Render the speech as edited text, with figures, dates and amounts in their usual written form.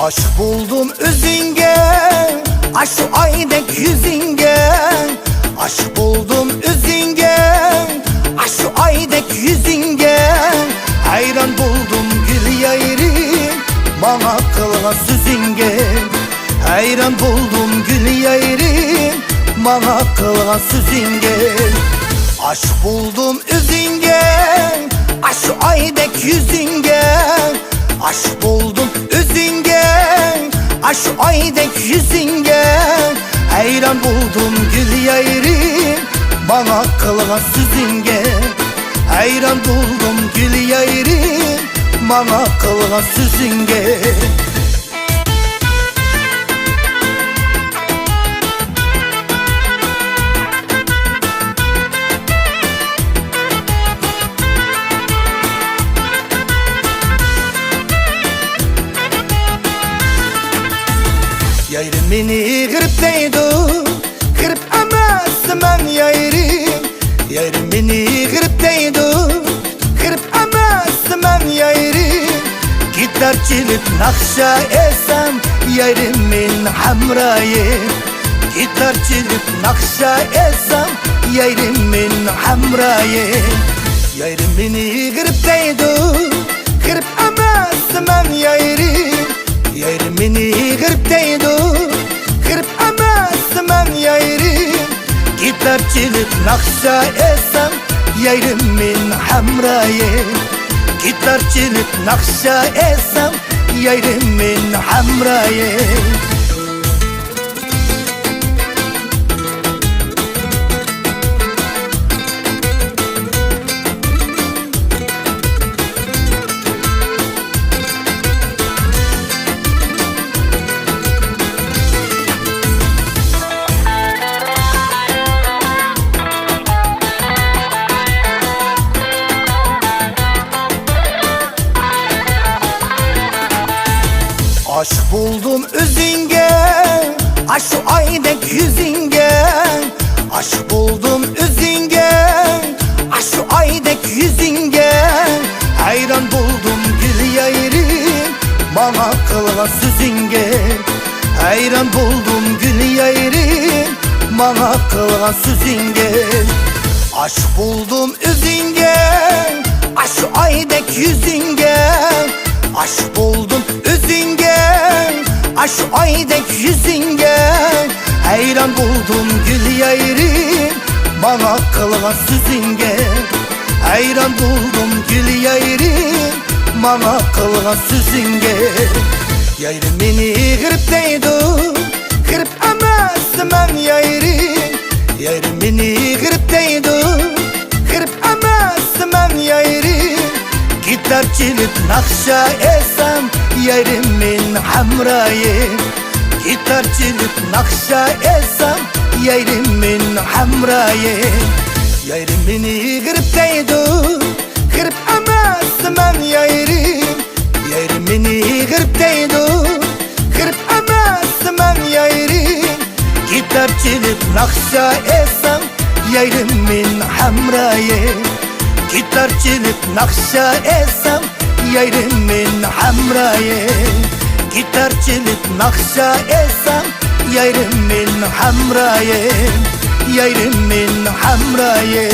Aşk buldum özünge, aşk aydek yüzünge. Aşk buldum özünge, aşk aydek yüzünge. Hayran buldum gül yayrim, bana kılgan sözünge. Hayran buldum gül yayrim, bana kılgan sözünge. Aşk buldum özünge, aşk aydek yüzünge. Aşk buldum özünge, aşk aydek yüzünge. Hayran buldum gül yayrim, bana kılgan sözünge. Hayran buldum gül yayrim, bana kılgan sözünge. Yayrim beni kırıp değdi, kırıp amazman yayrim. Yayrim beni kırıp değdi, kırıp amazman yayrim. Gitar çalıp nakşa esem yayrimin hamrayim. Gitar çalıp nakşa esem yayrimin hamrayim. Yayrim beni kırıp değdi, kırıp amazman yayrim. Yayrim beni kırıp değdi, kırıp amazman yayrim. Gitar çalıp nakşa esem yayrimin hamrayim. Gitar çalıp nakşa esem yayrimin hamrayim. Aşk buldum özünge, aşk aydek yüzünge. Aşk buldum özünge, aşk aydek yüzünge. Hayran buldum gül yayrim, bana kılgan sözünge. Hayran buldum gül yayrim, bana kılgan sözünge. Aşk buldum özünge, aşk aydek yüzünge. Aşk buldum özünge, aşk aydek yüzünge. Hayran buldum gül yayrim, bana kılgan sözünge. Hayran buldum gül yayrim, bana kılgan sözünge. Yayrim beni kırıp değdi, kırıp amazman yayrim. Yayrim beni kırıp değdi, kırıp amazman yayrim. Gitar çalıp nakşa esem yayrimin hamrayim. Gitar çalıp nakşa esem yayrimin hamrayim. Yayrim beni kırıp değdi, kırıp amazman yayrim. Yayrim beni kırıp değdi, kırıp amazman yayrim. Gitar çalıp nakşa esem yayrimin hamrayim. Gitar çalıp nakşa esem yayrimin hamrayim. Gitar çalıp nakşa esem yayrimin hamrayim. Yayrimin hamrayim.